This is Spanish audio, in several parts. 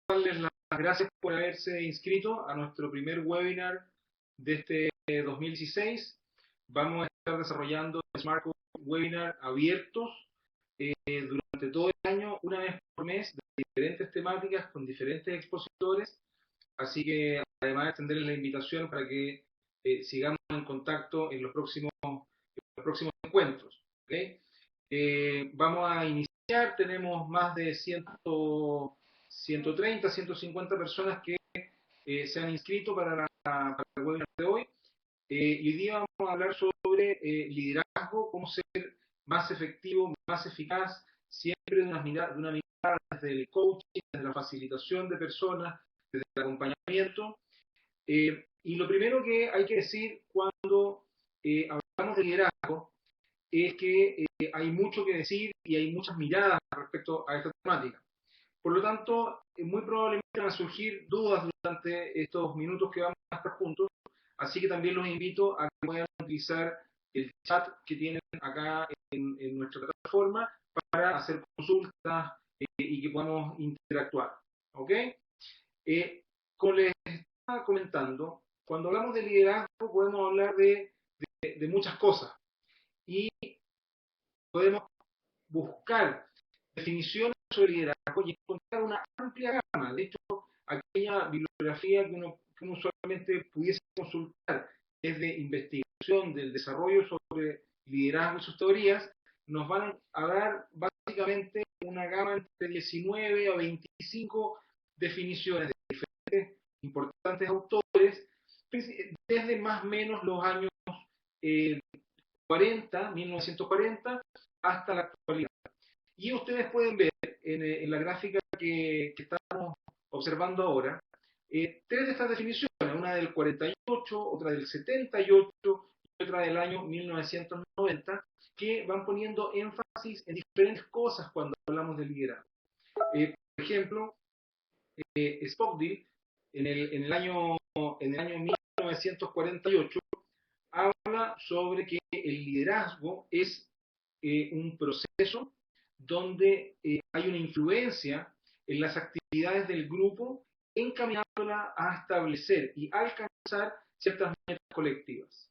darles las gracias por haberse inscrito a nuestro primer webinar de este 2016. Vamos a estar desarrollando Smart Webinar abiertos durante todo el año, una vez por mes, de diferentes temáticas, con diferentes expositores. Así que además extenderles la invitación para que sigamos en contacto en los próximos encuentros. ¿Okay? Vamos a iniciar, tenemos más de 130, 150 personas que se han inscrito para el webinar de hoy. Y hoy día vamos a hablar sobre liderazgo, cómo ser más efectivo, más eficaz, siempre de una mirada desde el coaching, desde la facilitación de personas, desde el acompañamiento. Y lo primero que hay que decir cuando hablamos de liderazgo es que hay mucho que decir y hay muchas miradas respecto a esta temática. Por lo tanto, muy probablemente van a surgir dudas durante estos minutos que vamos a estar juntos, así que también los invito a que puedan utilizar el chat que tienen acá en nuestra plataforma para hacer consultas y que podamos interactuar. ¿Ok? Como les estaba comentando, cuando hablamos de liderazgo podemos hablar de muchas cosas y podemos buscar definiciones sobre liderazgo y encontrar una amplia gama. De hecho, aquella bibliografía que uno usualmente pudiese consultar desde investigación del desarrollo sobre liderazgo y sus teorías, nos van a dar básicamente una gama entre 19 a 25 definiciones de diferentes importantes autores, desde más o menos los años 1940, hasta la actualidad. Y ustedes pueden ver en la gráfica que estamos observando ahora, tres de estas definiciones, una del 48, otra del 78 y otra del año 1990, que van poniendo énfasis en diferentes cosas cuando hablamos de liderazgo. Por ejemplo, Stockdale, en el año 1948, habla sobre que el liderazgo es un proceso donde hay una influencia en las actividades del grupo encaminándola a establecer y alcanzar ciertas metas colectivas.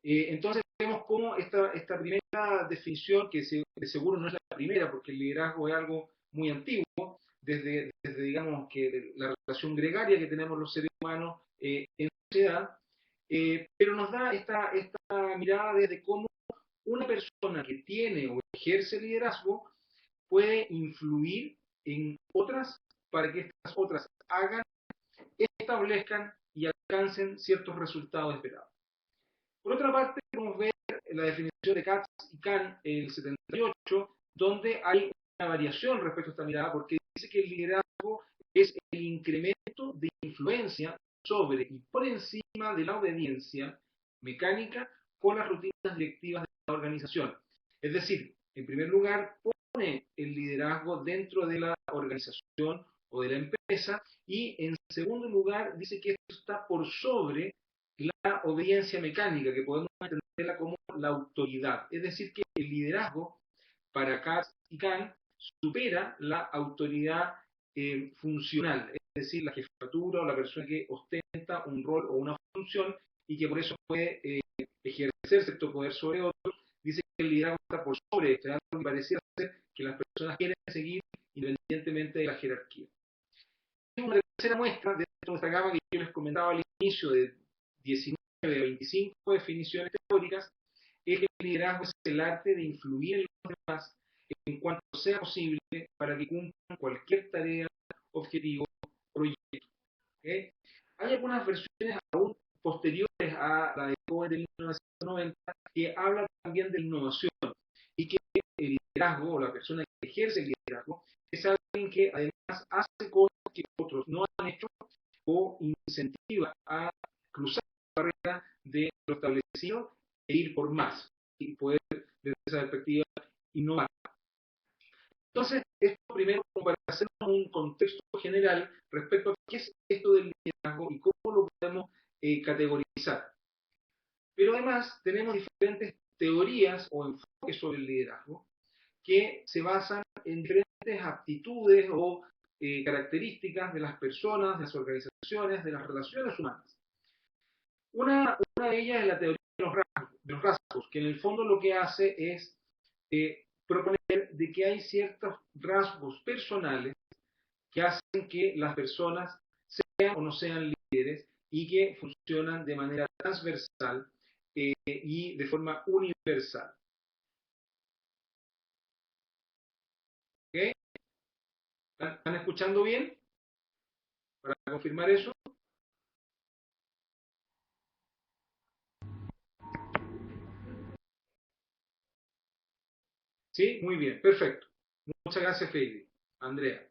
Entonces vemos cómo esta primera definición, que de seguro no es la primera, porque el liderazgo es algo muy antiguo, desde digamos que la relación gregaria que tenemos los seres humanos en sociedad, pero nos da esta mirada desde cómo una persona que tiene o ejerce liderazgo puede influir en otras para que estas otras hagan, establezcan y alcancen ciertos resultados esperados. Por otra parte, podemos ver la definición de Katz y Kahn en el 78, donde hay una variación respecto a esta mirada, porque dice que el liderazgo es el incremento de influencia sobre y por encima de la obediencia mecánica con las rutinas directivas de la organización. Es decir, en primer lugar, pone el liderazgo dentro de la organización o de la empresa, y en segundo lugar dice que esto está por sobre la obediencia mecánica, que podemos entenderla como la autoridad. Es decir, que el liderazgo para Katz y Kahn supera la autoridad funcional, es decir, la jefatura o la persona que ostenta un rol o una función y que por eso puede ejercer cierto poder sobre otros. Dice que el liderazgo está por sobre esto, es algo que pareciera ser que las personas quieren seguir independientemente de la jerarquía. Y una tercera muestra de esta gama que yo les comentaba al inicio, de 19 a 25 definiciones teóricas, es que el liderazgo es el arte de influir en los demás en cuanto sea posible para que cumplan cualquier tarea, objetivo, proyecto. ¿Okay? Hay algunas versiones aún posteriores a la de Cohen del 1990 que hablan también de innovación y que el liderazgo o la persona que ejerce el liderazgo es alguien que además hace cosas que otros no han hecho o incentiva a cruzar la barrera de lo establecido e ir por más y poder, desde esa perspectiva, innovar. Entonces, esto primero como para hacer un contexto general respecto a qué es esto del liderazgo y cómo lo podemos categorizar. Pero además tenemos diferentes teorías o enfoques sobre el liderazgo que se basan en diferentes aptitudes o características de las personas, de las organizaciones, de las relaciones humanas. Una de ellas es la teoría de los rasgos, que en el fondo lo que hace es proponer de que hay ciertos rasgos personales que hacen que las personas sean o no sean líderes y que funcionan de manera transversal y de forma universal. ¿Okay? ¿Están escuchando bien? Para confirmar eso. Sí, muy bien, perfecto. Muchas gracias, Heidi. Andrea.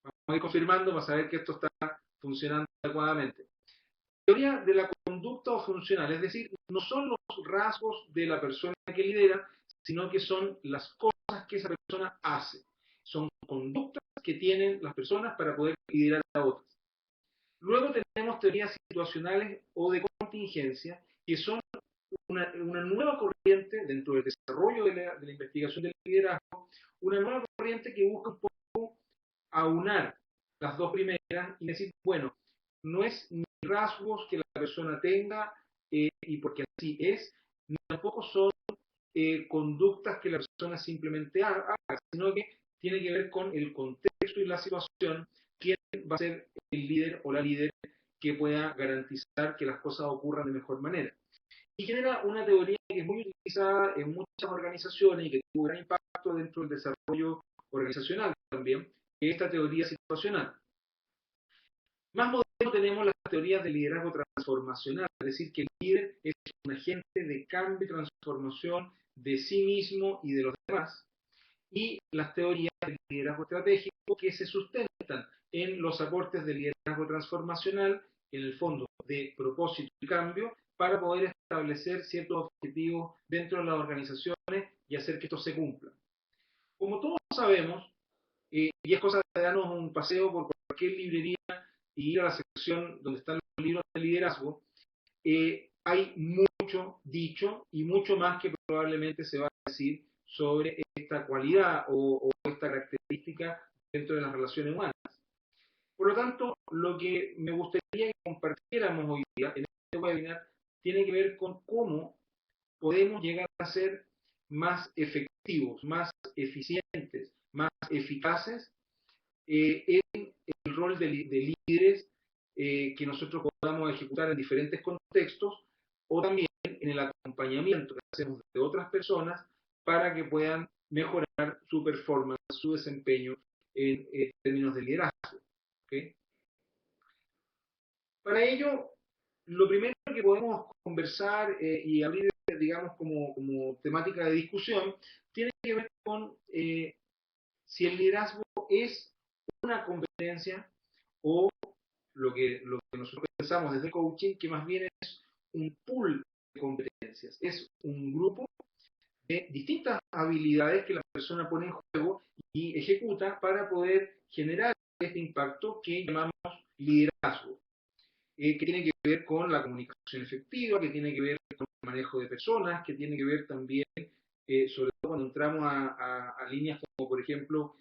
Vamos a ir confirmando para saber que esto está funcionando adecuadamente. Teoría de la conducta funcional, es decir, no son los rasgos de la persona que lidera, sino que son las cosas que esa persona hace. Son conductas que tienen las personas para poder liderar a otras. Luego tenemos teorías situacionales o de contingencia, que son una nueva corriente dentro del desarrollo de la investigación del liderazgo, una nueva corriente que busca un poco aunar las dos primeras y decir, bueno, no es ni rasgos que la persona tenga y porque así es, ni tampoco son conductas que la persona simplemente haga, sino que tiene que ver con el contexto y la situación, quién va a ser el líder o la líder que pueda garantizar que las cosas ocurran de mejor manera. Y genera una teoría que es muy utilizada en muchas organizaciones y que tuvo gran impacto dentro del desarrollo organizacional también, que es esta teoría situacional. Más moderno tenemos las teorías de liderazgo transformacional, es decir, que el líder es un agente de cambio y transformación de sí mismo y de los demás, y las teorías del liderazgo estratégico que se sustentan en los aportes del liderazgo transformacional, en el fondo de propósito y cambio, para poder establecer ciertos objetivos dentro de las organizaciones y hacer que estos se cumplan. Como todos sabemos, y es cosa de darnos un paseo por cualquier librería y ir a la sección donde están los libros de liderazgo, hay mucho dicho y mucho más que probablemente se va a decir sobre esta cualidad o esta característica dentro de las relaciones humanas. Por lo tanto, lo que me gustaría que compartiéramos hoy día en este webinar tiene que ver con cómo podemos llegar a ser más efectivos, más eficientes, más eficaces en el rol de líderes que nosotros podamos ejecutar en diferentes contextos o también en el acompañamiento que hacemos de otras personas para que puedan mejorar su performance, su desempeño en términos de liderazgo. ¿Okay? Para ello, lo primero que podemos conversar y abrir, digamos, como temática de discusión, tiene que ver con si el liderazgo es una competencia o lo que nosotros pensamos desde coaching, que más bien es un pool de competencias, es un grupo de distintas habilidades que la persona pone en juego y ejecuta para poder generar este impacto que llamamos liderazgo, que tiene que ver con la comunicación efectiva, que tiene que ver con el manejo de personas, que tiene que ver también, sobre todo cuando entramos a líneas como, por ejemplo,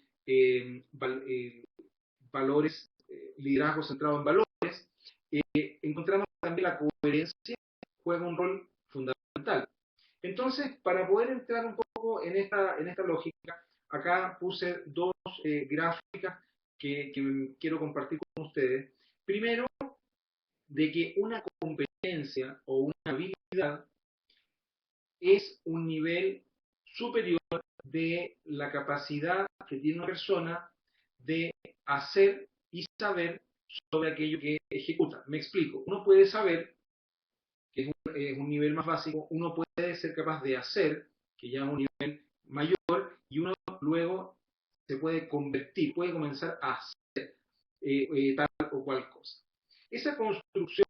valores, liderazgo centrado en valores, encontramos también la coherencia juega un rol fundamental. Entonces, para poder entrar un poco en esta lógica, acá puse dos gráficas que quiero compartir con ustedes. Primero, de que una competencia o una habilidad es un nivel superior de la capacidad que tiene una persona de hacer y saber sobre aquello que ejecuta. Me explico. Uno puede saber, que es un nivel más básico, uno puede ser capaz de hacer, que ya es un nivel mayor, y uno luego se puede convertir, puede comenzar a hacer tal o cual cosa. Esa construcción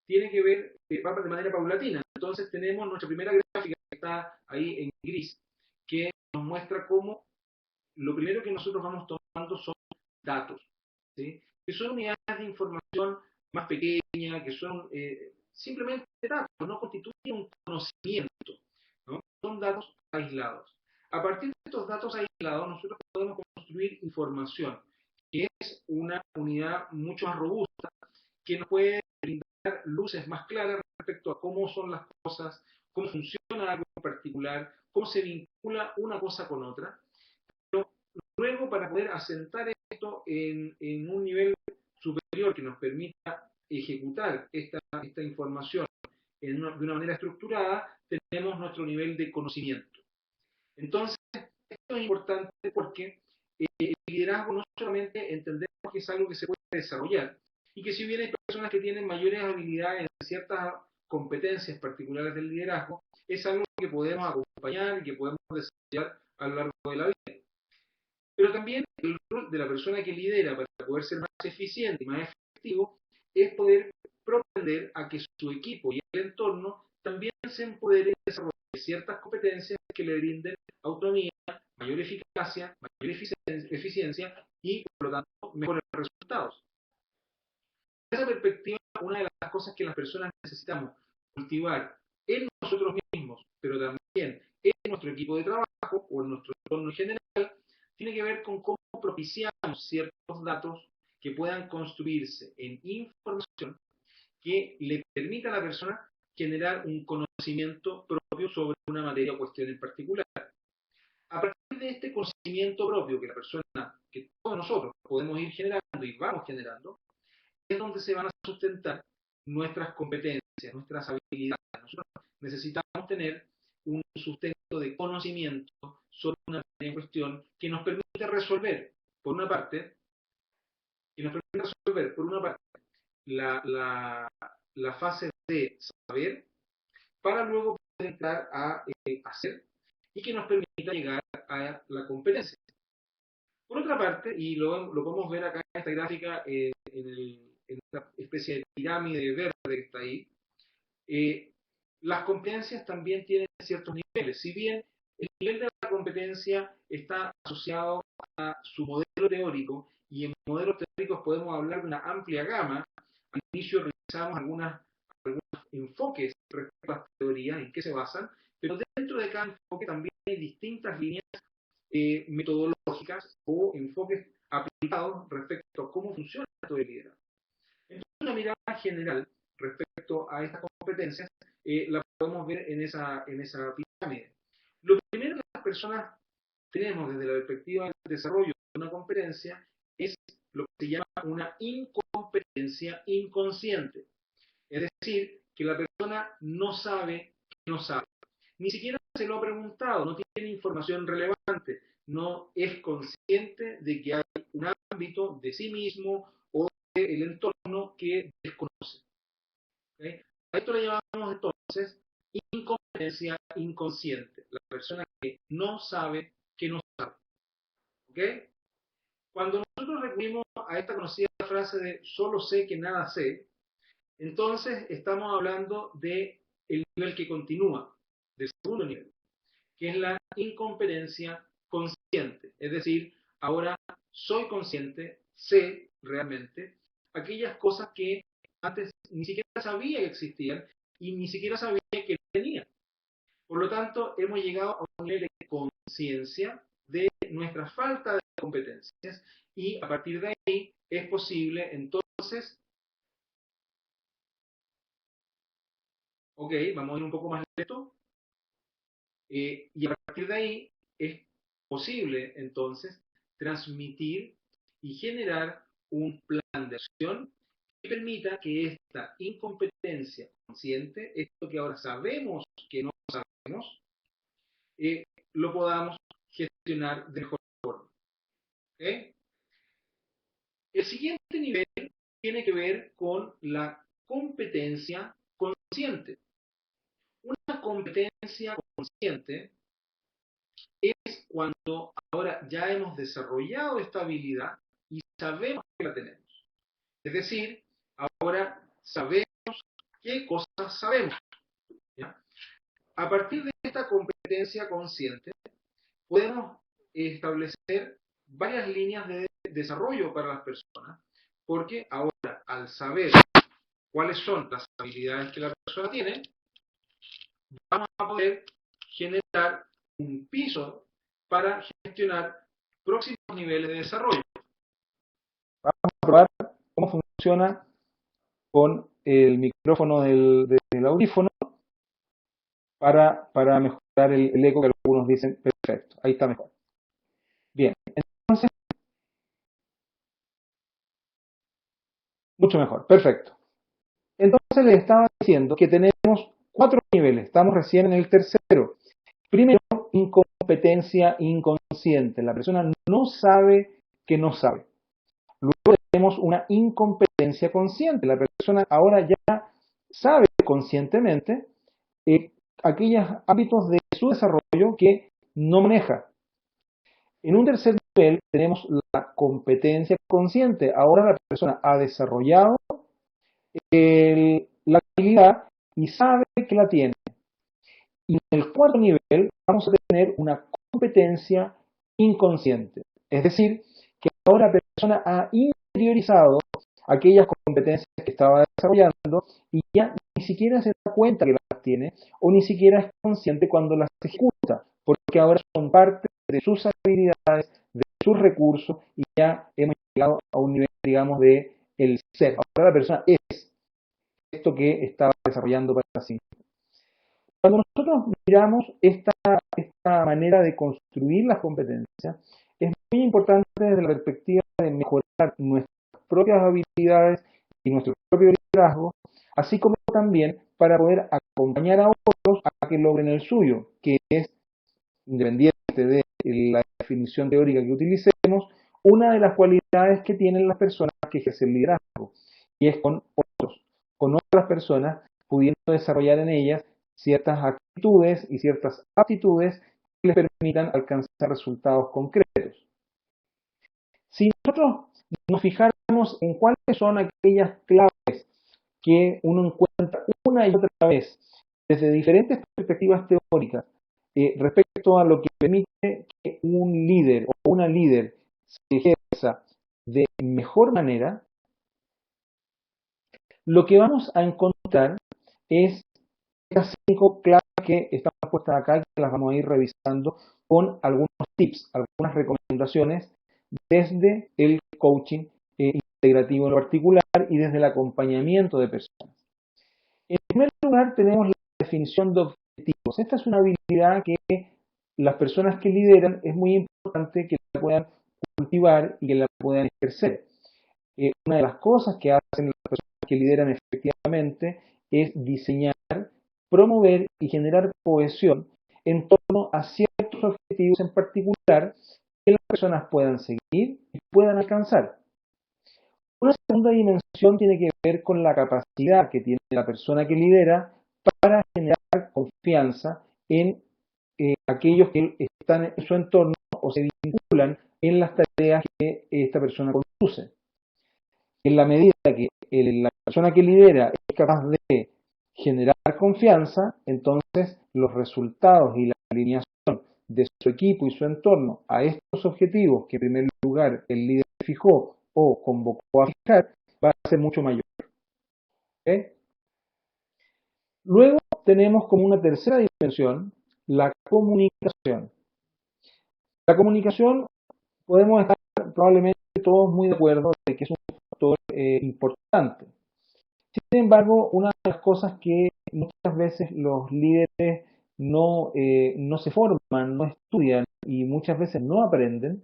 tiene que ver, va de manera paulatina. Entonces tenemos nuestra primera gráfica que está ahí en gris, que nos muestra cómo lo primero que nosotros vamos tomando son datos, ¿sí? Que son unidades de información más pequeñas, que son simplemente datos, no constituyen un conocimiento, ¿no? Son datos aislados. A partir de estos datos aislados, nosotros podemos construir información, que es una unidad mucho más robusta, que nos puede brindar luces más claras respecto a cómo son las cosas, cómo funciona algo en particular, cómo se vincula una cosa con otra. Pero luego, para poder asentar esto en un nivel superior que nos permita ejecutar esta información de una manera estructurada, tenemos nuestro nivel de conocimiento. Entonces, esto es importante porque el liderazgo no solamente entendemos que es algo que se puede desarrollar, y que si bien hay personas que tienen mayores habilidades en ciertas competencias particulares del liderazgo, es algo que podemos acompañar y que podemos desarrollar a lo largo de la vida. Pero también el rol de la persona que lidera para poder ser más eficiente y más efectivo es poder propender a que su equipo y el entorno también se empoderen y desarrollen ciertas competencias que le brinden autonomía, mayor eficacia, mayor eficiencia y, por lo tanto, mejores resultados. Desde esa perspectiva, una de las cosas que las personas necesitamos cultivar en nosotros mismos, pero también en nuestro equipo de trabajo o en nuestro entorno en general, tiene que ver con cómo propiciamos ciertos datos que puedan construirse en información que le permita a la persona generar un conocimiento propio sobre una materia o cuestión en particular. A partir de este conocimiento propio que la persona, que todos nosotros podemos ir generando y vamos generando, es donde se van a sustentar nuestras competencias, nuestras habilidades. Nosotros necesitamos tener un sustento de conocimiento sobre una cuestión que nos permite resolver, por una parte, la fase de saber, para luego poder entrar a hacer, y que nos permita llegar a la competencia. Por otra parte, y lo podemos ver acá en esta gráfica, en esta especie de pirámide verde que está ahí, las competencias también tienen ciertos niveles. Si bien el nivel de la competencia está asociado a su modelo teórico, y en modelos teóricos podemos hablar de una amplia gama, al inicio revisamos algunos enfoques respecto a las teorías, en qué se basan, pero dentro de cada enfoque también hay distintas líneas metodológicas o enfoques aplicados respecto a cómo funciona esto de liderazgo. Entonces, una mirada general respecto a estas competencias la podemos ver en esa pirámide. Lo primero que las personas tenemos desde la perspectiva del desarrollo de una competencia es lo que se llama una incompetencia inconsciente. Es decir, que la persona no sabe que no sabe. Ni siquiera se lo ha preguntado, no tiene información relevante, no es consciente de que hay un ámbito de sí mismo o del entorno que desconoce. ¿Okay? A esto le llamamos entonces incompetencia inconsciente, la persona que no sabe que no sabe. ¿Okay? Cuando nosotros recurrimos a esta conocida frase de solo sé que nada sé, entonces estamos hablando del nivel que continúa, del segundo nivel, que es la incompetencia consciente. Es decir, ahora soy consciente, sé realmente aquellas cosas que antes ni siquiera sabía que existían y ni siquiera sabía que tenía. Por lo tanto, hemos llegado a un nivel de conciencia de nuestra falta de competencias, y a partir de ahí es posible entonces, ok, vamos a ir un poco más lento, y a partir de ahí es posible entonces transmitir y generar un plan de acción que permita que esta incompetencia consciente, esto que ahora sabemos que no sabemos, lo podamos gestionar de mejor forma. ¿Okay? El siguiente nivel tiene que ver con la competencia consciente. Una competencia consciente es cuando ahora ya hemos desarrollado esta habilidad y sabemos que la tenemos. Es decir, ahora sabemos qué cosas sabemos. ¿Ya? A partir de esta competencia consciente, podemos establecer varias líneas de desarrollo para las personas, porque ahora, al saber cuáles son las habilidades que la persona tiene, vamos a poder generar un piso para gestionar próximos niveles de desarrollo. probar cómo funciona con el micrófono del audífono para mejorar el eco, que algunos dicen perfecto. Ahí está mejor. Bien, entonces, mucho mejor, perfecto. Entonces les estaba diciendo que tenemos 4 niveles, estamos recién en el tercero. Primero, incompetencia inconsciente. La persona no sabe que no sabe. Luego tenemos una incompetencia consciente. La persona ahora ya sabe conscientemente aquellos ámbitos de su desarrollo que no maneja. En un tercer nivel tenemos la competencia consciente. Ahora la persona ha desarrollado la habilidad y sabe que la tiene. Y en el cuarto nivel vamos a tener una competencia inconsciente. Es decir, que ahora la persona ha interiorizado aquellas competencias que estaba desarrollando y ya ni siquiera se da cuenta que las tiene o ni siquiera es consciente cuando las ejecuta, porque ahora son parte de sus habilidades, de sus recursos y ya hemos llegado a un nivel, digamos, de el ser. Ahora la persona es esto que estaba desarrollando para sí. Cuando nosotros miramos esta manera de construir las competencias, es muy importante desde la perspectiva de mejorar nuestras propias habilidades y nuestro propio liderazgo, así como también para poder acompañar a otros a que logren el suyo, que es, independiente de la definición teórica que utilicemos, una de las cualidades que tienen las personas que ejercen liderazgo, y es con otros, con otras personas, pudiendo desarrollar en ellas ciertas actitudes y ciertas aptitudes que les permitan alcanzar resultados concretos. Si nosotros nos fijáramos en cuáles son aquellas claves que uno encuentra una y otra vez desde diferentes perspectivas teóricas respecto a lo que permite que un líder o una líder se ejerza de mejor manera, lo que vamos a encontrar es estas 5 claves que están puestas acá, que las vamos a ir revisando con algunos tips, algunas recomendaciones desde el coaching integrativo en lo particular y desde el acompañamiento de personas. En primer lugar, tenemos la definición de objetivos. Esta es una habilidad que las personas que lideran es muy importante que la puedan cultivar y que la puedan ejercer. Una de las cosas que hacen las personas que lideran efectivamente es diseñar, promover y generar cohesión en torno a ciertos objetivos en particular que las personas puedan seguir y puedan alcanzar. Una segunda dimensión tiene que ver con la capacidad que tiene la persona que lidera para generar confianza en aquellos que están en su entorno o se vinculan en las tareas que esta persona conduce. En la medida que la persona que lidera es capaz de generar confianza, entonces los resultados y la alineación de su equipo y su entorno a estos objetivos que en primer lugar el líder fijó o convocó a fijar, va a ser mucho mayor. ¿Okay? Luego tenemos como una tercera dimensión la comunicación. La comunicación, podemos estar probablemente todos muy de acuerdo de que es un factor importante. Sin embargo, una de las cosas que muchas veces los líderes no se forman, no estudian y muchas veces no aprenden,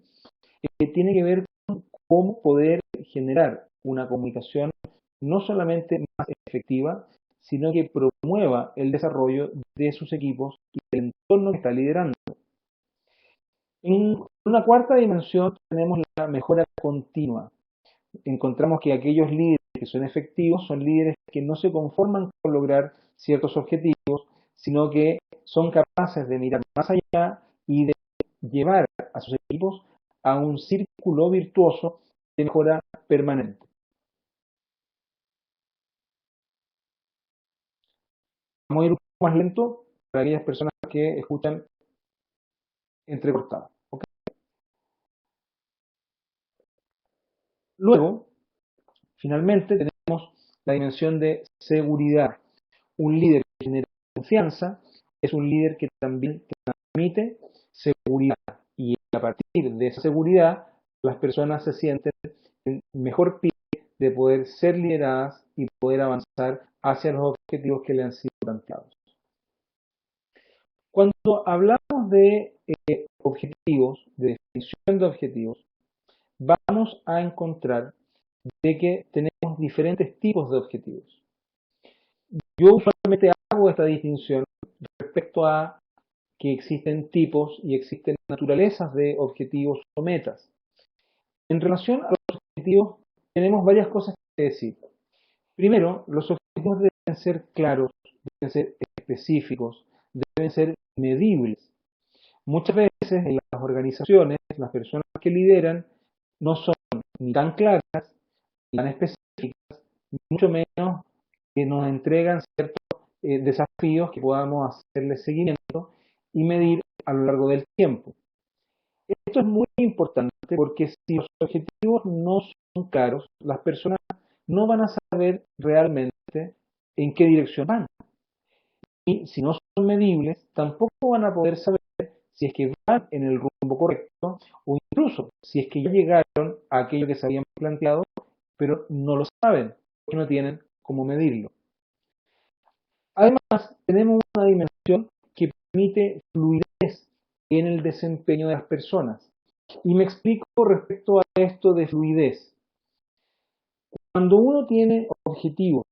tiene que ver con cómo poder generar una comunicación no solamente más efectiva, sino que promueva el desarrollo de sus equipos y el entorno que está liderando. En una cuarta dimensión tenemos la mejora continua. Encontramos que aquellos líderes que son efectivos son líderes que no se conforman con lograr ciertos objetivos, sino que son capaces de mirar más allá y de llevar a sus equipos a un círculo virtuoso de mejora permanente. Vamos a ir un poco más lento para aquellas personas que escuchan entrecortado. ¿Okay? Luego, finalmente, tenemos la dimensión de seguridad. Un líder que genera confianza es un líder que también transmite seguridad. Y a partir de esa seguridad, las personas se sienten en mejor pie poder ser lideradas y poder avanzar hacia los objetivos que le han sido planteados. Cuando hablamos de objetivos, de definición de objetivos, vamos a encontrar de que tenemos diferentes tipos de objetivos. Yo usualmente hago esta distinción respecto a que existen tipos y existen naturalezas de objetivos o metas. En relación a los objetivos, tenemos varias cosas que decir. Primero, los objetivos deben ser claros, deben ser específicos, deben ser medibles. Muchas veces en las organizaciones, las personas que lideran no son ni tan claras, ni tan específicas, ni mucho menos que nos entregan ciertos desafíos que podamos hacerle seguimiento y medir a lo largo del tiempo. Esto es muy importante porque si los objetivos no son claros, las personas no van a saber realmente en qué dirección van. Y si no son medibles, tampoco van a poder saber si es que van en el rumbo correcto o incluso si es que ya llegaron a aquello que se habían planteado, pero no lo saben, porque no tienen cómo medirlo. Además, tenemos una dimensión que permite fluidez en el desempeño de las personas. Y me explico respecto a esto de fluidez. Cuando uno tiene objetivos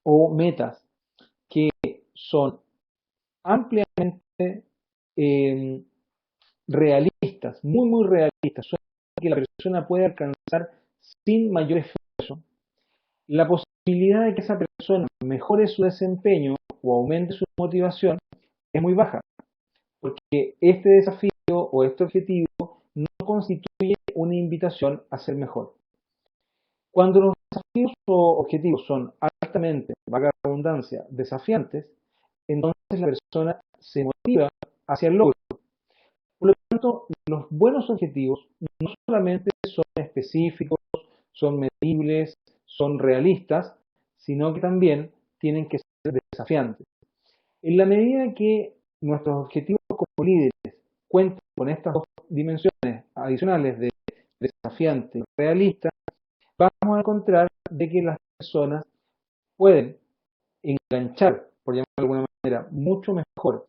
o metas que son ampliamente realistas, muy realistas, son que la persona puede alcanzar sin mayor esfuerzo, la posibilidad de que esa persona mejore su desempeño o aumente su motivación es muy baja, porque este desafío o este objetivo no constituye una invitación a ser mejor. Cuando los desafíos o objetivos son altamente, valga la redundancia, desafiantes, entonces la persona se motiva hacia el logro. Por lo tanto, los buenos objetivos no solamente son específicos, son medibles, son realistas, sino que también tienen que ser desafiantes. En la medida que nuestros objetivos como líderes cuentan con estas dos dimensiones adicionales de desafiante y realista, vamos a encontrar de que las personas pueden enganchar, por llamarlo de alguna manera, mucho mejor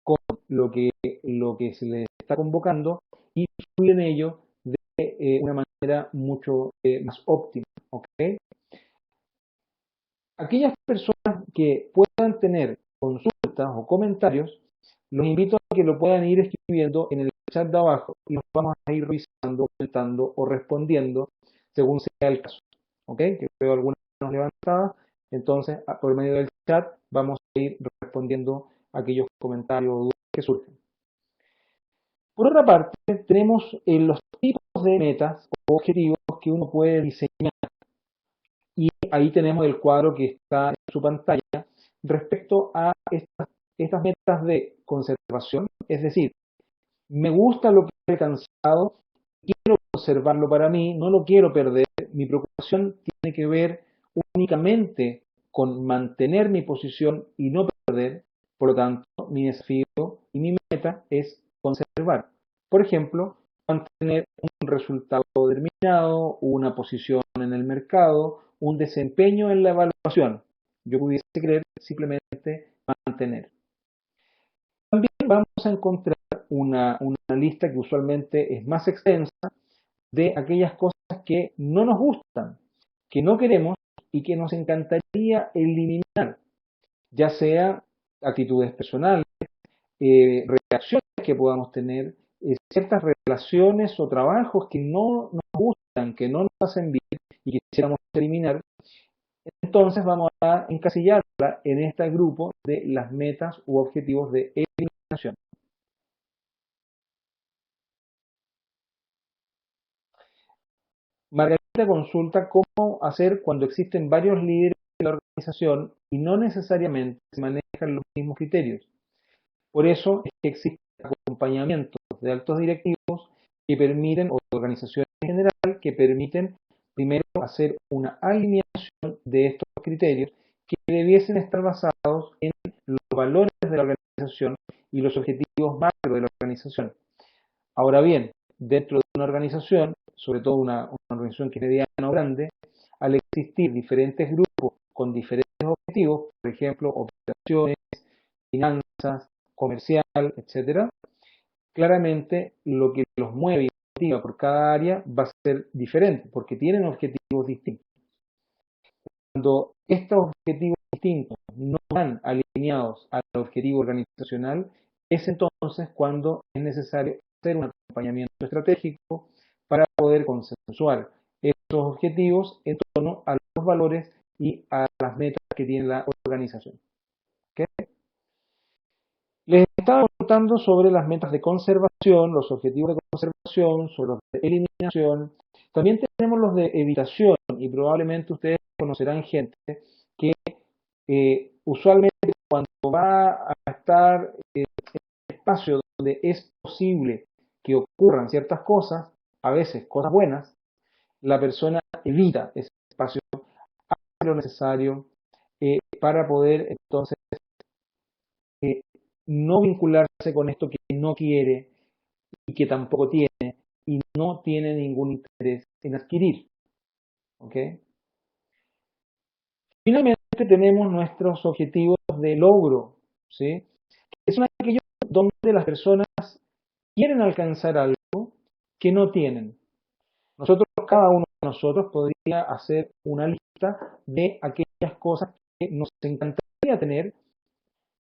con lo que se les está convocando y fluir en ello de una manera mucho más óptima. ¿Okay? Aquellas personas que puedan tener consultas o comentarios, los invito a que lo puedan ir escribiendo en el chat de abajo y los vamos a ir revisando, comentando o respondiendo según sea el caso. ¿Ok? Que veo algunas manos levantadas, entonces por medio del chat vamos a ir respondiendo aquellos comentarios o dudas que surgen. Por otra parte, tenemos los tipos de metas o objetivos que uno puede diseñar. Y ahí tenemos el cuadro que está en su pantalla respecto a estas metas de conservación, es decir, me gusta lo que he alcanzado, quiero conservarlo para mí, no lo quiero perder, mi preocupación tiene que ver únicamente con mantener mi posición y no perder, por lo tanto, mi desafío y mi meta es conservar. Por ejemplo, mantener un resultado determinado, una posición en el mercado, un desempeño en la evaluación. Yo pudiese creer simplemente mantener. También vamos a encontrar una lista que usualmente es más extensa de aquellas cosas que no nos gustan, que no queremos y que nos encantaría eliminar, ya sea actitudes personales, reacciones que podamos tener, ciertas relaciones o trabajos que no nos gustan, que no nos hacen bien y que quisiéramos eliminar. Entonces vamos a encasillarla en este grupo de las metas u objetivos de eliminación. Margarita consulta cómo hacer cuando existen varios líderes de la organización y no necesariamente se manejan los mismos criterios. Por eso es que existen acompañamientos de altos directivos que permiten, o de organizaciones en general, que permiten primero hacer una alineación de estos criterios que debiesen estar basados en los valores de la organización y los objetivos macro de la organización. Ahora bien, dentro de una organización, sobre todo una organización que es mediana o grande, al existir diferentes grupos con diferentes objetivos, por ejemplo, operaciones, finanzas, comercial, etcétera, claramente lo que los mueve y motiva por cada área va a ser diferente, porque tienen objetivos distintos. Cuando estos objetivos distintos no van alineados al objetivo organizacional, es entonces cuando es necesario hacer un acompañamiento estratégico para poder consensuar estos objetivos en torno a los valores y a las metas que tiene la organización. ¿Okay? Les estaba contando sobre las metas de conservación, los objetivos de conservación, sobre los de eliminación. También tenemos los de evitación y probablemente ustedes conocerán gente que usualmente cuando va a estar en un espacio donde es posible que ocurran ciertas cosas, a veces cosas buenas, la persona evita ese espacio, hace lo necesario para poder entonces no vincularse con esto que no quiere y que tampoco tiene y no tiene ningún interés en adquirir. ¿Okay? Finalmente tenemos nuestros objetivos de logro, ¿sí? Que son aquellos donde las personas quieren alcanzar algo que no tienen. Nosotros, cada uno de nosotros podría hacer una lista de aquellas cosas que nos encantaría tener.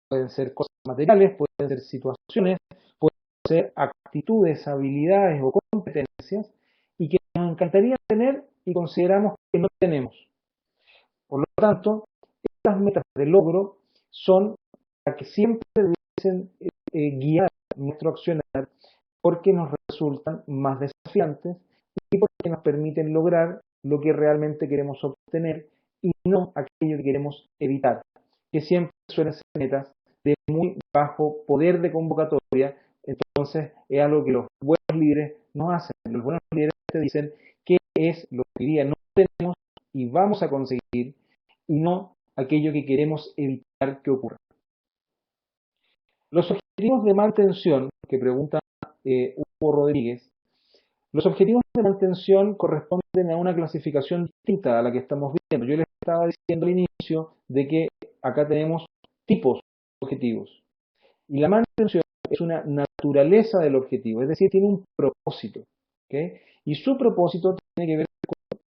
Pueden ser cosas materiales, pueden ser situaciones, pueden ser actitudes, habilidades o competencias y que nos encantaría tener y consideramos que no tenemos. Por lo tanto, estas metas de logro son las que siempre deben guiar nuestro accionar porque nos resultan más desafiantes y porque nos permiten lograr lo que realmente queremos obtener y no aquello que queremos evitar, que siempre suelen ser metas de muy bajo poder de convocatoria. Entonces es algo que los buenos líderes no hacen. Los buenos líderes te dicen qué es lo que hoy día no tenemos y vamos a conseguir y no aquello que queremos evitar que ocurra. Los objetivos de mantención, que pregunta Hugo Rodríguez, los objetivos de mantención corresponden a una clasificación distinta a la que estamos viendo. Yo les estaba diciendo al inicio de que acá tenemos tipos de objetivos. Y la mantención es una naturaleza del objetivo, es decir, tiene un propósito. ¿Okay? Y su propósito tiene que ver con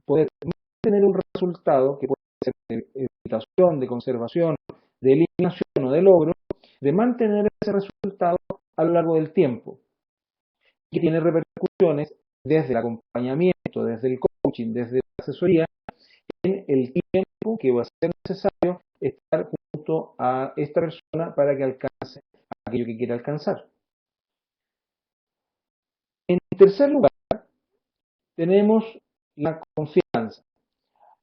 poder mantener un resultado que puede ser de evitación, de conservación, de eliminación o de logro, de mantener ese resultado a lo largo del tiempo, que tiene repercusiones desde el acompañamiento, desde el coaching, desde la asesoría, en el tiempo que va a ser necesario estar junto a esta persona para que alcance aquello que quiere alcanzar. En tercer lugar, tenemos la confianza.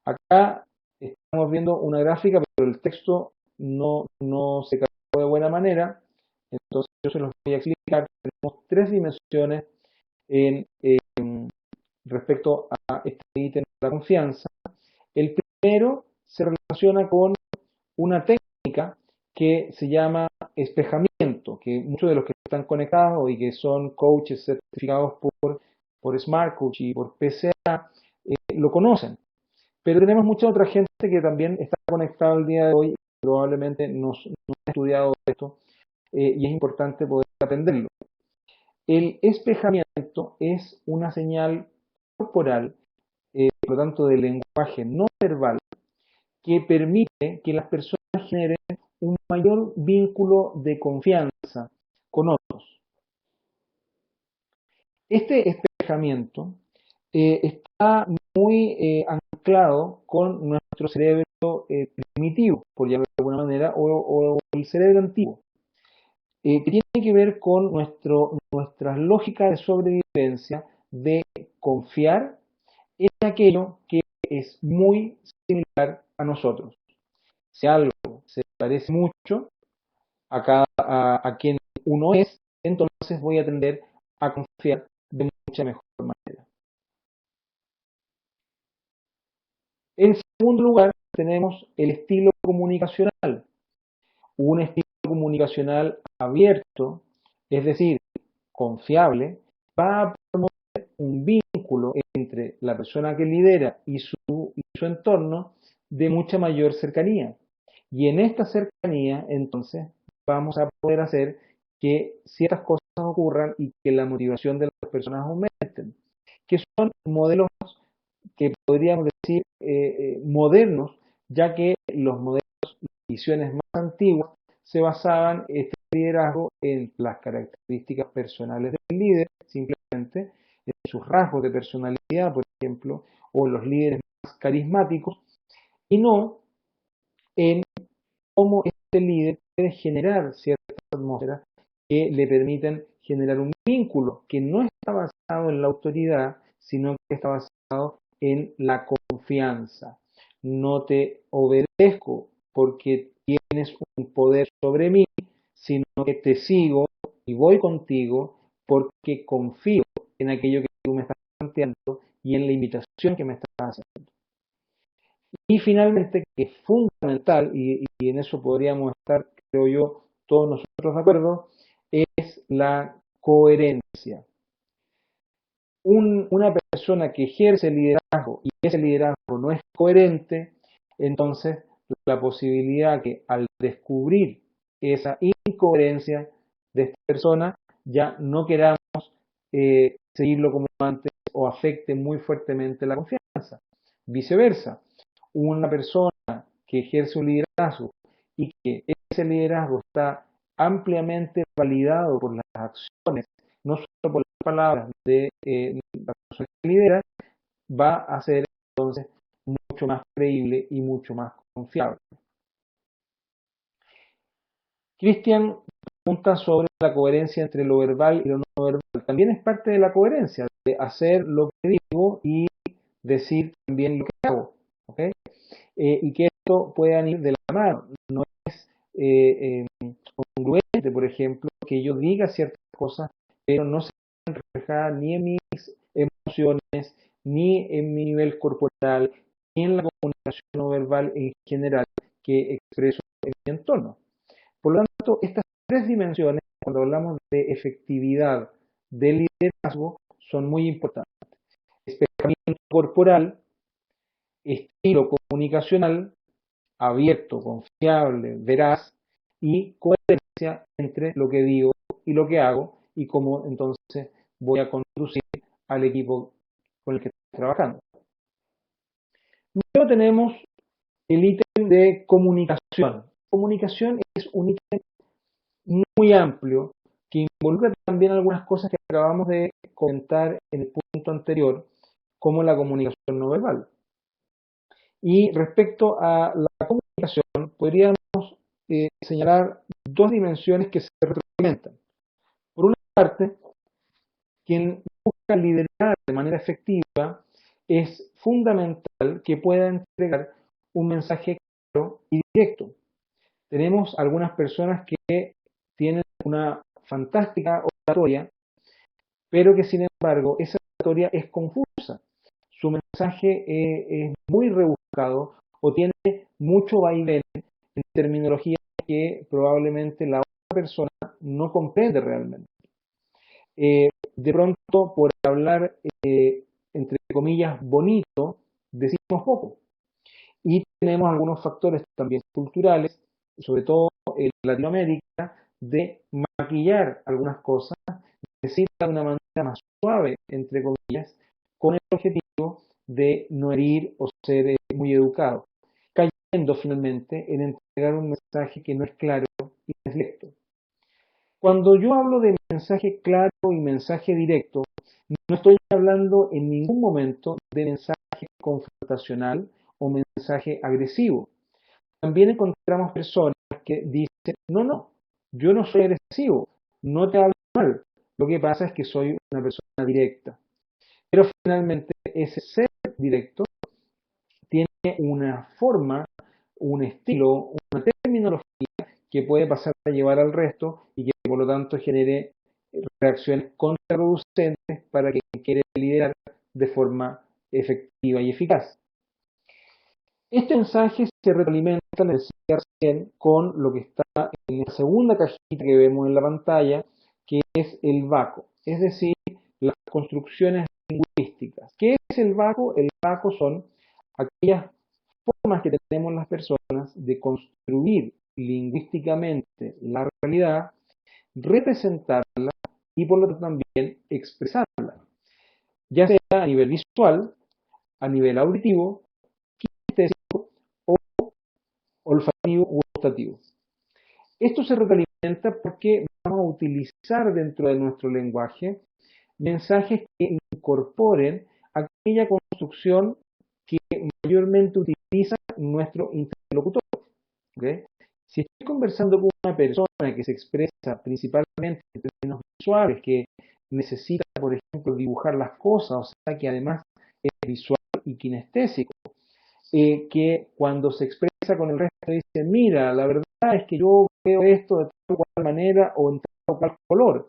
Acá estamos viendo una gráfica, pero el texto no se cargó de buena manera, entonces yo se los voy a explicar. Tenemos tres dimensiones respecto a este ítem de la confianza. El primero se relaciona con una técnica que se llama espejamiento, que muchos de los que están conectados y que son coaches certificados por Smart Coach y por PCA lo conocen. Pero tenemos mucha otra gente que también está conectada el día de hoy y probablemente no ha estudiado esto y es importante poder aprenderlo. El espejamiento es una señal corporal, por lo tanto de lenguaje no verbal, que permite que las personas generen un mayor vínculo de confianza con otros. Este espejamiento está muy anclado con nuestro cerebro primitivo, por llamarlo de alguna manera, o el cerebro antiguo, que tiene que ver con nuestra lógica de sobrevivencia de confiar en aquello que es muy similar a nosotros. Si algo se parece mucho a quien uno es, entonces voy a tender a confiar de mucha mejor manera. En segundo lugar, tenemos el estilo comunicacional. Un estilo comunicacional abierto, es decir, confiable, va a promover un vínculo entre la persona que lidera y su y su entorno de mucha mayor cercanía. Y en esta cercanía, entonces, vamos a poder hacer que ciertas cosas ocurran y que la motivación de las personas aumenten, que son modelos que podríamos decir modernos, ya que los modelos y visiones más antiguas se basaban este liderazgo en las características personales del líder, simplemente en sus rasgos de personalidad, por ejemplo, o los líderes más carismáticos, y no en cómo este líder puede generar ciertas atmósferas que le permiten generar un vínculo que no está basado en la autoridad, sino que está basado en la confianza. No te obedezco porque tienes un poder sobre mí, sino que te sigo y voy contigo porque confío en aquello que tú me estás planteando y en la invitación que me estás haciendo. Y finalmente, que es fundamental, y en eso podríamos estar, creo yo, todos nosotros de acuerdo, es la coherencia. Una persona que ejerce liderazgo y ese liderazgo no es coherente, entonces la posibilidad que al descubrir esa incoherencia de esta persona ya no queramos seguirlo como antes o afecte muy fuertemente la confianza. Viceversa, una persona que ejerce un liderazgo y que ese liderazgo está ampliamente validado por las acciones, no solo por las palabras de la persona que lidera, va a ser entonces mucho más creíble y mucho más confiable. Cristian pregunta sobre la coherencia entre lo verbal y lo no verbal. También es parte de la coherencia, de hacer lo que digo y decir también lo que hago. ¿Okay? Y que esto puedan ir de la mano. No es congruente, por ejemplo, que yo diga ciertas cosas, pero no se refleja ni en mis emociones, ni en mi nivel corporal, ni en la comunicación no verbal en general que expreso en mi entorno. Por lo tanto, estas tres dimensiones, cuando hablamos de efectividad del liderazgo, son muy importantes. Despejamiento corporal, estilo comunicacional, abierto, confiable, veraz, y coherencia entre lo que digo y lo que hago y cómo entonces voy a conducir al equipo con el que estoy trabajando. Luego tenemos el ítem de comunicación. Comunicación es un ítem muy amplio que involucra también algunas cosas que acabamos de comentar en el punto anterior, como la comunicación no verbal. Y respecto a la comunicación, podríamos señalar dos dimensiones que se retroalimentan. Por una parte, quien busca liderar de manera efectiva es fundamental que pueda entregar un mensaje claro y directo. Tenemos algunas personas que tienen una fantástica oratoria, pero que sin embargo esa oratoria es confusa. Su mensaje es muy rebuscado o tiene mucho vaivén en terminología que probablemente la otra persona no comprende realmente. De pronto, por hablar, entre comillas, bonito, decimos poco. Y tenemos algunos factores también culturales, sobre todo en Latinoamérica, de maquillar algunas cosas, decir de una manera más suave, entre comillas, con el objetivo de no herir o ser muy educado, cayendo finalmente en entregar un mensaje que no es claro y no es directo. Cuando yo hablo de mensaje claro y mensaje directo, no estoy hablando en ningún momento de mensaje confrontacional o mensaje agresivo. También encontramos personas que dicen, no, yo no soy agresivo, no te hablo mal, lo que pasa es que soy una persona directa. Pero finalmente ese ser directo tiene una forma, un estilo, una terminología que puede pasar a llevar al resto y que por lo tanto genere reacciones contraproducentes para quien quiere liderar de forma efectiva y eficaz. Este mensaje se retroalimenta, les decía recién, con lo que está en la segunda cajita que vemos en la pantalla, que es el VACO, es decir, las construcciones lingüísticas. ¿Qué es el VACO? El VACO son aquellas formas que tenemos las personas de construir lingüísticamente la realidad, representarla y por lo tanto también expresarla, ya sea a nivel visual, a nivel auditivo, kinestésico o olfativo u gustativo. Esto se retroalimenta porque vamos a utilizar dentro de nuestro lenguaje mensajes que incorporen aquella construcción que mayormente utiliza nuestro interlocutor. ¿Okay? Si estoy conversando con una persona que se expresa principalmente en términos visuales, que necesita, por ejemplo, dibujar las cosas, o sea, que además es visual y kinestésico, que cuando se expresa con el resto dice, mira, la verdad es que yo veo esto de tal o cual manera o en tal o cual color,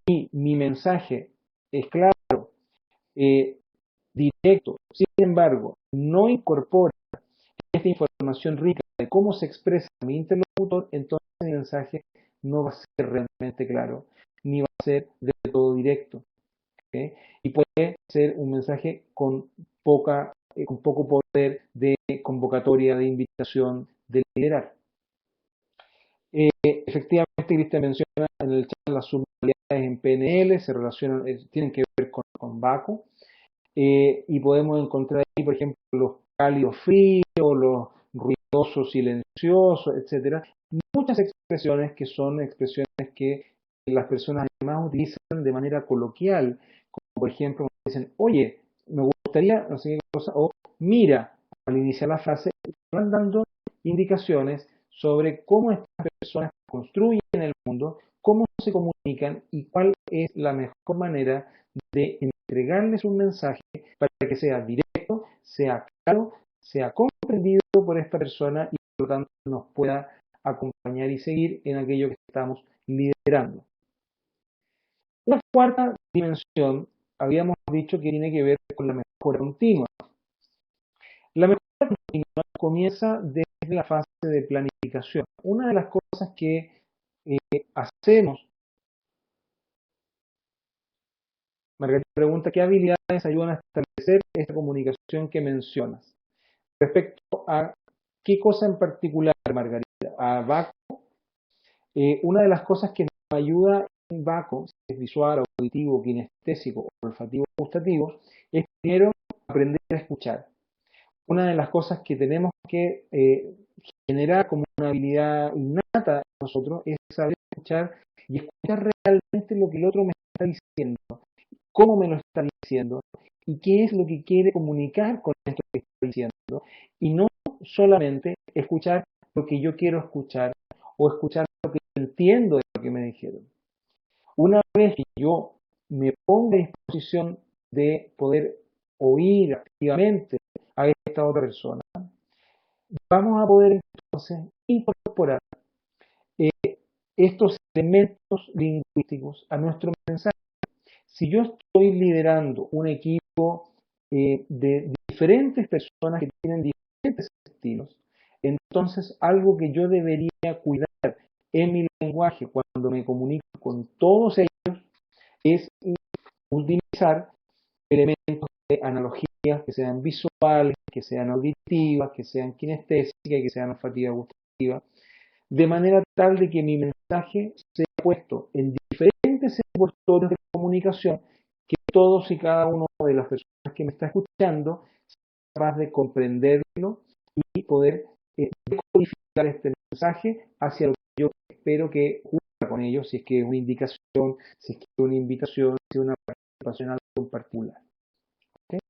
y mi mensaje es claro, directo, sin embargo, no incorpora esta información rica de cómo se expresa mi interlocutor, entonces el mensaje no va a ser realmente claro, ni va a ser de todo directo. ¿Okay? Y puede ser un mensaje con poco poder de convocatoria, de invitación, de liderar. Efectivamente, Cristian menciona en el chat las submodalidades en PNL, se relacionan, tienen que ver con Baco, y podemos encontrar ahí, por ejemplo, los cálidos fríos, los ruidosos silenciosos, etcétera. Muchas expresiones que son expresiones que las personas además utilizan de manera coloquial, como por ejemplo, dicen, oye, me gustaría, no sé qué cosa, o mira, al iniciar la frase, van dando indicaciones sobre cómo estas personas construyen el mundo, cómo se comunican y cuál es la mejor manera de entregarles un mensaje para que sea directo, sea claro, sea comprendido por esta persona y por lo tanto nos pueda acompañar y seguir en aquello que estamos liderando. La cuarta dimensión, habíamos dicho que tiene que ver con la mejora continua. La mejora continua comienza desde la fase de planificación. Una de las cosas que hacemos, Margarita pregunta, ¿qué habilidades ayudan a establecer esta comunicación que mencionas? Respecto a qué cosa en particular, Margarita, a Baco, una de las cosas que nos ayuda en Baco, si es visual, auditivo, kinestésico, olfativo, gustativo, es primero aprender a escuchar. Una de las cosas que tenemos que generar como una habilidad innata en nosotros es saber escuchar y escuchar realmente lo que el otro me está diciendo, cómo me lo está diciendo y qué es lo que quiere comunicar con esto que está diciendo, y no solamente escuchar lo que yo quiero escuchar o escuchar lo que entiendo de lo que me dijeron. Una vez que yo me ponga a disposición de poder oír activamente a esta otra persona, vamos a poder entonces incorporar eh, estos elementos lingüísticos a nuestro mensaje. Si yo estoy liderando un equipo de diferentes personas que tienen diferentes estilos, entonces algo que yo debería cuidar en mi lenguaje cuando me comunico con todos ellos es utilizar elementos de analogías que sean visuales, que sean auditivas, que sean kinestésicas y que sean olfativas, gustativas, de manera tal de que mi mensaje sea puesto en diferentes envoltorios de comunicación, que todos y cada uno de las personas que me está escuchando sea capaz de comprenderlo y poder decodificar este mensaje hacia lo que yo espero que ocurra con ellos, si es que es una indicación, si es que es una invitación, si es una participación en algo en particular. ¿Okay?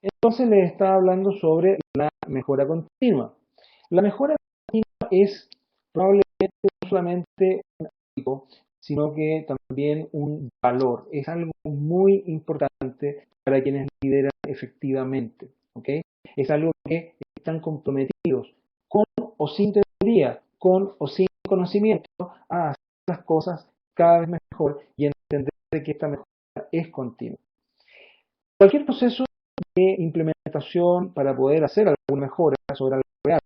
Entonces les estaba hablando sobre la mejora continua. La mejora continua es probablemente no solamente un hábito, sino que también un valor. Es algo muy importante para quienes lideran efectivamente. ¿Okay? Es algo que están comprometidos con o sin teoría, con o sin conocimiento, a hacer las cosas cada vez mejor y entender que esta mejora es continua. Cualquier proceso de implementación para poder hacer alguna mejora sobre algo real,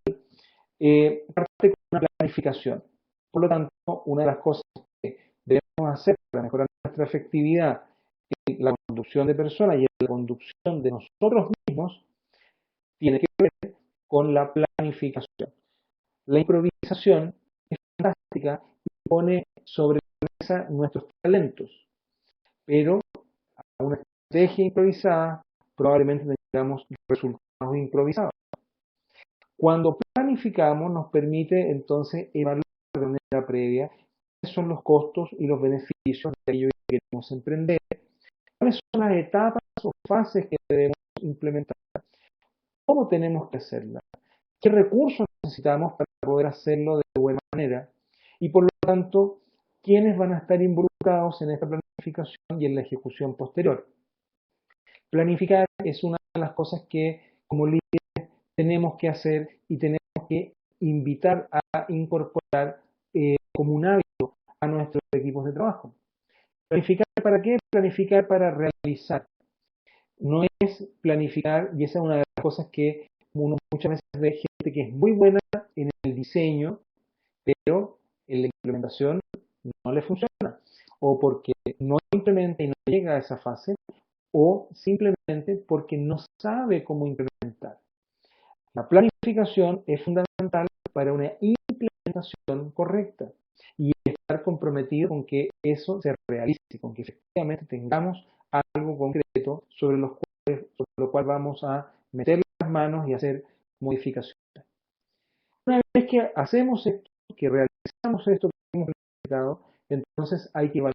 parte con una planificación. Por lo tanto, una de las cosas que debemos hacer para mejorar nuestra efectividad en la conducción de personas y en la conducción de nosotros mismos tiene que ver con la planificación. La improvisación es fantástica y pone sobre la mesa nuestros talentos, pero a una estrategia improvisada probablemente tengamos resultados improvisados. Cuando planificamos nos permite entonces evaluar de manera previa cuáles son los costos y los beneficios de aquello que queremos emprender, cuáles son las etapas o fases que debemos implementar, cómo tenemos que hacerlas, qué recursos necesitamos para poder hacerlo de buena manera y por lo tanto quiénes van a estar involucrados en esta planificación y en la ejecución posterior. Planificar es una de las cosas que como líderes tenemos que hacer y tenemos que invitar a incorporar como un hábito a nuestros equipos de trabajo. ¿Planificar para qué? Planificar para realizar. No es planificar, y esa es una de las cosas que uno muchas veces ve gente que es muy buena en el diseño, pero en la implementación no le funciona, o porque no implementa y no llega a esa fase, o simplemente porque no sabe cómo implementar. La planificación es fundamental para una implementación correcta y estar comprometido con que eso se realice, con que efectivamente tengamos algo concreto sobre lo cual vamos a meter las manos y hacer modificaciones. Una vez que hacemos esto, que realizamos esto que hemos planificado, entonces hay que evaluar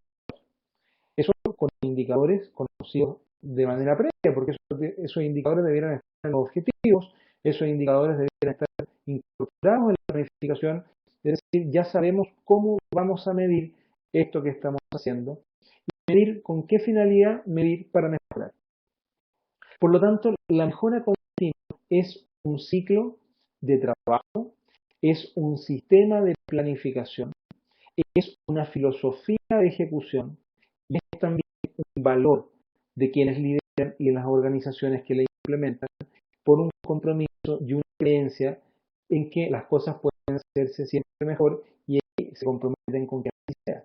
eso con indicadores conocidos de manera previa, porque esos indicadores debieran estar en los objetivos, esos indicadores debieran estar incorporados en la planificación, es decir, ya sabemos cómo vamos a medir esto que estamos haciendo y medir con qué finalidad medir para mejorar. Por lo tanto, la mejora continua es un ciclo de trabajo, es un sistema de planificación, es una filosofía de ejecución y es también un valor de quienes lideran y de las organizaciones que la implementan por un compromiso y una creencia en que las cosas pueden hacerse siempre mejor y se comprometen con que así sea.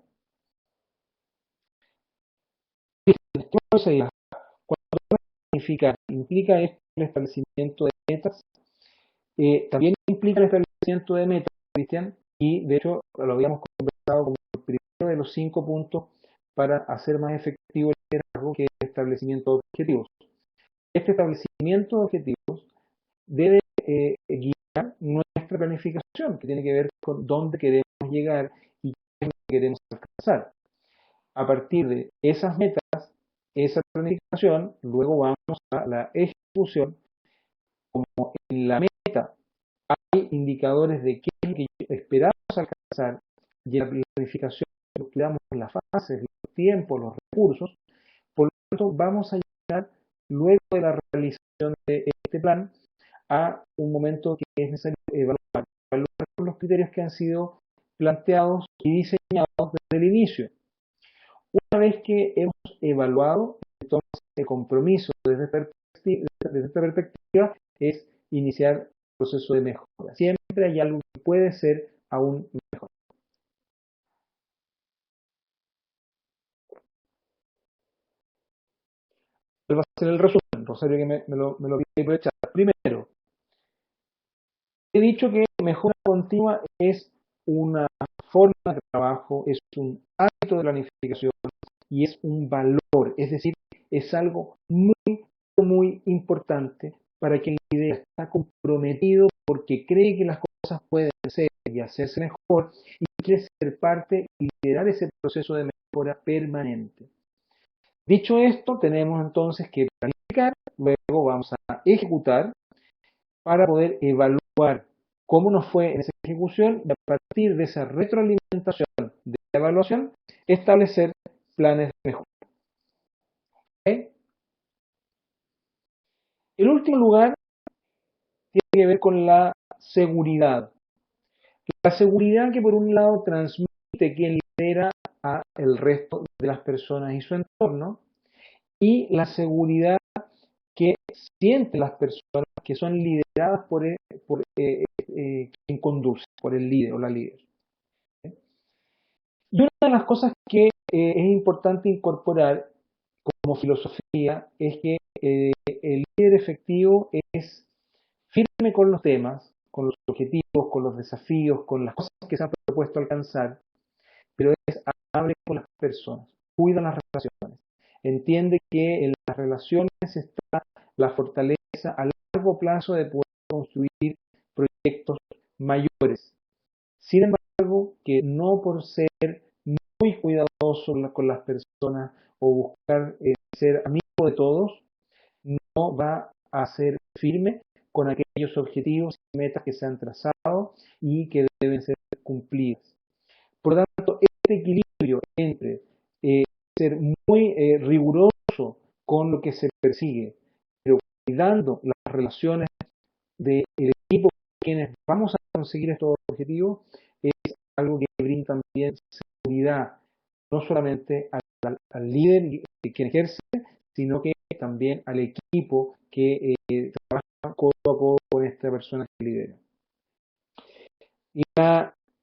Entonces, cuando planificar implica esto el establecimiento de metas, también implica el establecimiento de metas, Cristian, y de hecho lo habíamos conversado como el primero de los 5 puntos para hacer más efectivo el liderazgo, que es el establecimiento de objetivos. Este establecimiento de objetivos debe guiar nuestra planificación, que tiene que ver con dónde queremos llegar y qué queremos alcanzar. A partir de esas metas, esa planificación, luego vamos a la ejecución. Como en la meta hay indicadores de qué es lo que esperamos alcanzar y en la planificación le damos las fases, los tiempos, los recursos, por lo tanto vamos a llegar luego de la realización de este plan a un momento que es necesario evaluar los criterios que han sido planteados y diseñados desde el inicio. Una vez que hemos evaluado, entonces el compromiso desde esta perspectiva es iniciar el proceso de mejora. Siempre hay algo que puede ser aún mejor. ¿Cuál va a ser el resumen? Rosario, que me lo pide por el chat. Primero, he dicho que mejora continua es una forma de trabajo, es un hábito de planificación y es un valor, es decir, es algo muy importante para quien lidera, está comprometido porque cree que las cosas pueden ser y hacerse mejor y quiere ser parte y liderar ese proceso de mejora permanente. Dicho esto, tenemos entonces que planificar, luego vamos a ejecutar para poder evaluar cómo nos fue en esa ejecución y a partir de esa retroalimentación de la evaluación, establecer planes de mejora. ¿Okay? El último lugar tiene que ver con la seguridad. La seguridad que por un lado transmite quien lidera a el resto de las personas y su entorno, y la seguridad que sienten las personas que son lideradas por quien conduce, por el líder o la líder. Y una de las cosas que es importante incorporar como filosofía es que el líder efectivo es firme con los temas, con los objetivos, con los desafíos, con las cosas que se han propuesto alcanzar, pero es amable con las personas, cuida las relaciones, entiende que en las relaciones está la fortaleza a largo plazo de poder construir proyectos mayores. Sin embargo, que no por ser muy cuidadoso con las personas o buscar ser amigo de todos, no va a ser firme con aquellos objetivos y metas que se han trazado y que deben ser cumplidas. Por lo tanto, este equilibrio entre ser muy riguroso con lo que se persigue, pero cuidando las relaciones del equipo con quienes vamos a conseguir estos objetivos, es algo que brinda también seguridad, no solamente al líder que ejerce, sino que también al equipo que trabaja codo a codo con esta persona que lidera. Y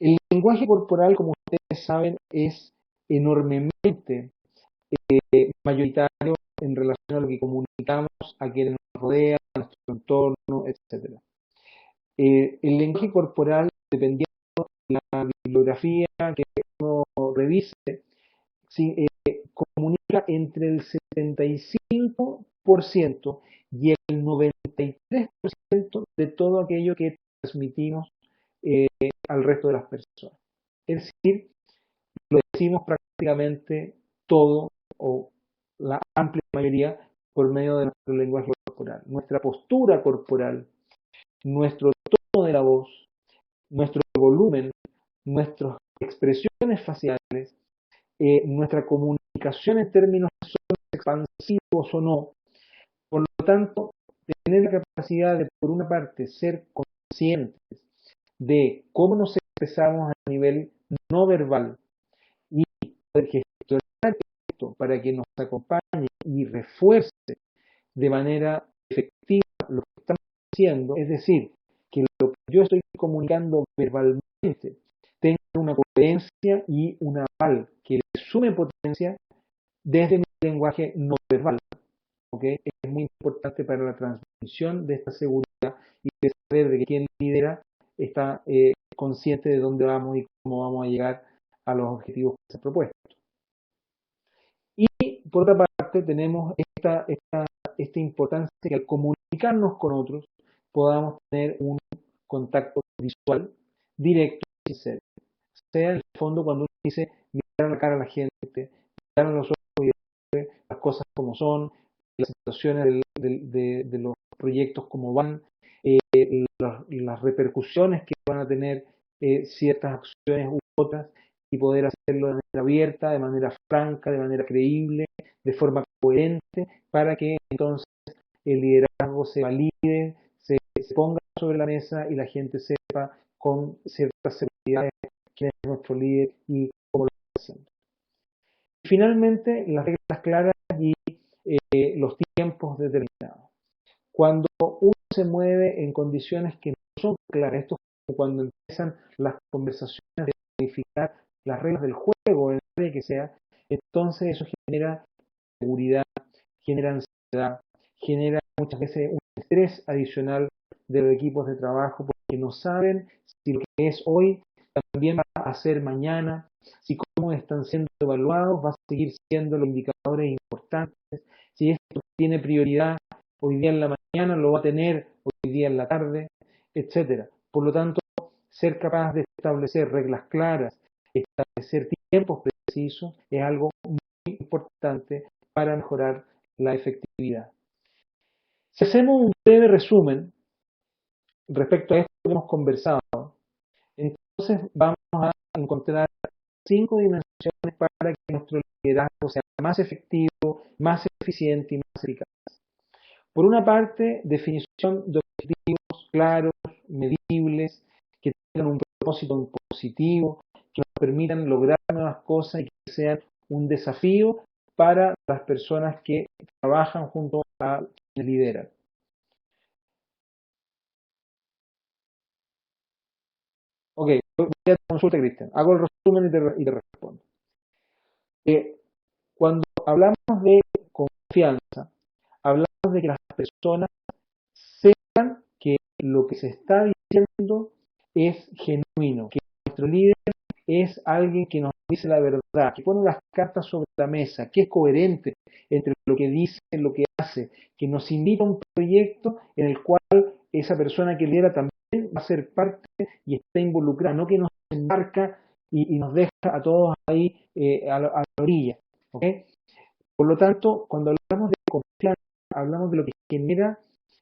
el lenguaje corporal, como ustedes saben, es enormemente mayoritario en relación a lo que comunicamos a quienes nos rodean, a nuestro entorno, etc. El lenguaje corporal, dependiendo de la bibliografía que uno revise, sí, comunica entre el 75% y el 93% de todo aquello que transmitimos al resto de las personas. Es decir, lo decimos prácticamente todo o la amplia mayoría por medio de nuestro lenguaje corporal. Nuestra postura corporal, nuestro tono de la voz, nuestro volumen, nuestras expresiones faciales, nuestra comunicación en términos de son expansivos o no. Por lo tanto, tener la capacidad de, por una parte, ser conscientes de cómo nos expresamos a nivel no verbal y poder gestionar esto para que nos acompañe y refuerce de manera efectiva lo que estamos haciendo, es decir, que lo que yo estoy comunicando verbalmente tenga una coherencia y un aval que le sume potencia desde mi lenguaje no verbal. ¿Okay? Es muy importante para la transmisión de esta seguridad y de saber de que quien lidera está consciente de dónde vamos y cómo vamos a llegar a los objetivos que se han propuesto. Y por otra parte tenemos esta importancia que al comunicarnos con otros podamos tener un contacto visual directo y sincero. Sea en el fondo cuando uno dice mirar a la cara a la gente, mirar a los ojos y ver las cosas como son, las situaciones de los proyectos como van, las repercusiones que van a tener ciertas acciones u otras y poder hacerlo de manera abierta, de manera franca, de manera creíble, de forma coherente, para que entonces el liderazgo se valide, se ponga sobre la mesa y la gente sepa con ciertas seguridades quién es nuestro líder y cómo lo está haciendo. Y finalmente, las reglas claras y los tiempos determinados. Cuando uno se mueve en condiciones que no son claras, esto es como cuando empiezan las conversaciones de modificar las reglas del juego, en el área que sea, entonces eso genera seguridad, genera ansiedad, genera muchas veces un estrés adicional de los equipos de trabajo porque no saben si lo que es hoy también va a ser mañana, si cómo están siendo evaluados, va a seguir siendo los indicadores importantes, si esto tiene prioridad hoy día en la mañana, lo va a tener hoy día en la tarde, etcétera. Por lo tanto, ser capaz de establecer reglas claras, establecer tiempos precisos, es algo muy importante para mejorar la efectividad. Si hacemos un breve resumen respecto a esto que hemos conversado, entonces vamos a encontrar 5 dimensiones para que nuestro liderazgo sea más efectivo, más eficiente y más eficaz. Por una parte, definición de objetivos claros, medibles, que tengan un propósito positivo, que nos permitan lograr nuevas cosas y que sean un desafío para las personas que trabajan junto a quienes lideran. Ok, voy a consulta, Cristian. Hago el resumen y te respondo. Cuando hablamos de confianza, hablamos de que las personas sepan que lo que se está diciendo es genuino, que nuestro líder es alguien que nos dice la verdad, que pone las cartas sobre la mesa, que es coherente entre lo que dice y lo que hace, que nos invita a un proyecto en el cual esa persona que lidera también va a ser parte y está involucrada, no que nos embarca y nos deja a todos ahí a la orilla. ¿Okay? Por lo tanto, cuando hablamos de confianza, hablamos de lo que genera,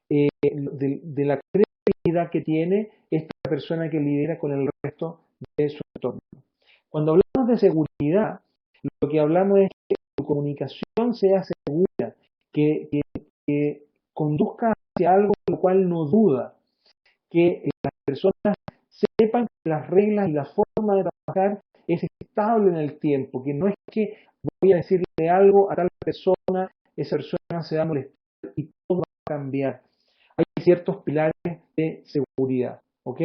de la credibilidad que tiene esta persona que lidera con el resto de su entorno. Cuando hablamos de seguridad, lo que hablamos es que tu comunicación sea segura, que conduzca hacia algo de lo cual no duda, que las personas sepan que las reglas y la forma de trabajar es estable en el tiempo, que no es que voy a decirle algo a tal persona, esa persona se va a molestar y todo va a cambiar. Hay ciertos pilares de seguridad, ¿ok?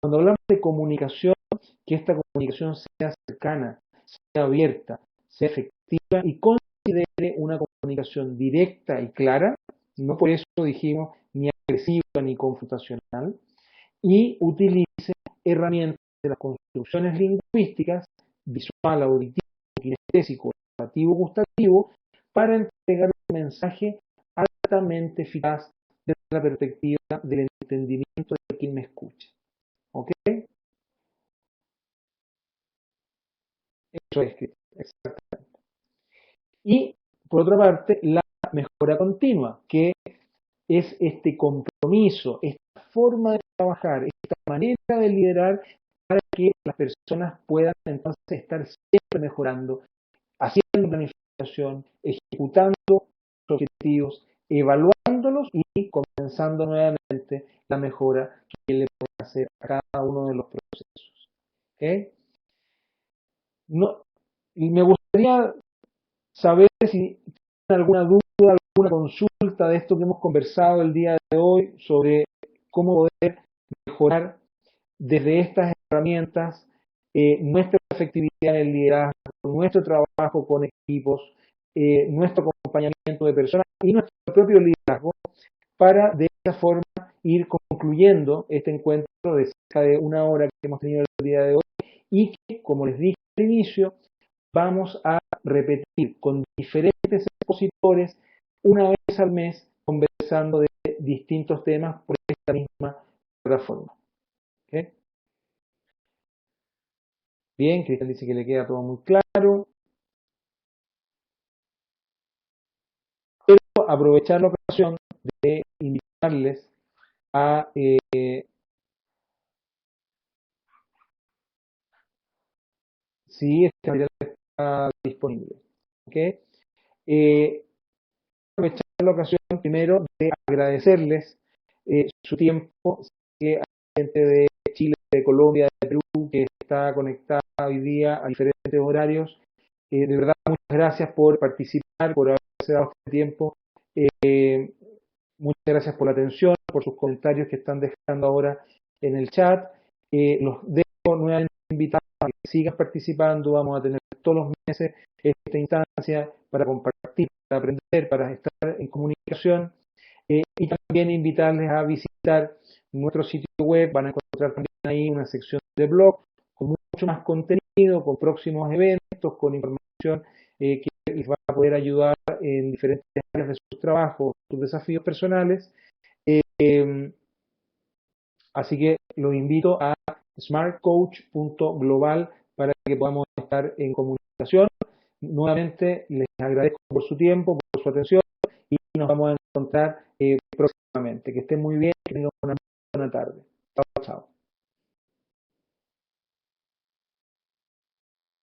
Cuando hablamos de comunicación, que esta comunicación sea cercana, sea abierta, sea efectiva y considere una comunicación directa y clara, no por eso dijimos ni agresiva ni confrontacional, y utilice herramientas de las construcciones lingüísticas, visual, auditivo, kinestésico, olfativo, gustativo, para entregar un mensaje altamente eficaz desde la perspectiva del entendimiento de quien me escucha. ¿Ok? Eso es, exactamente. Y, por otra parte, la mejora continua, que es este compromiso, esta forma de trabajar, esta manera de liderar para que las personas puedan entonces estar siempre mejorando, haciendo planificación, ejecutando los objetivos, evaluándolos y comenzando nuevamente la mejora que le puede hacer a cada uno de los procesos. ¿Okay? No, y me gustaría saber si tienen alguna duda, alguna consulta de esto que hemos conversado el día de hoy sobre cómo poder mejorar desde estas herramientas nuestra efectividad en el liderazgo, nuestro trabajo con equipos, nuestro acompañamiento de personas y nuestro propio liderazgo para de esa forma ir concluyendo este encuentro de cerca de una hora que hemos tenido el día de hoy y que, como les dije al inicio, vamos a repetir con diferentes expositores una vez al mes conversando de distintos temas por esta misma plataforma. ¿Okay? Bien, Cristian dice que le queda todo muy claro. Pero aprovechar la ocasión de invitarles a si este material está disponible. ¿Okay? Aprovechar la ocasión primero de agradecerles su tiempo, que hay gente de Chile, de Colombia, de Perú, que está conectada hoy día a diferentes horarios. De verdad, muchas gracias por participar, por haberse dado este tiempo. Muchas gracias por la atención, por sus comentarios que están dejando ahora en el chat. Los dejo nuevamente invitados a que sigan participando. Vamos a tener todos los meses esta instancia para compartir, para aprender, para estar en comunicación. Y también invitarles a visitar nuestro sitio web. Van a encontrar también ahí una sección de blog con mucho más contenido, con próximos eventos, con información que les va a poder ayudar en diferentes áreas de sus trabajos, sus desafíos personales. Así que los invito a smartcoach.global para que podamos estar en comunicación. Nuevamente les agradezco por su tiempo, por su atención y nos vamos a encontrar próximamente. Que estén muy bien, que tengan una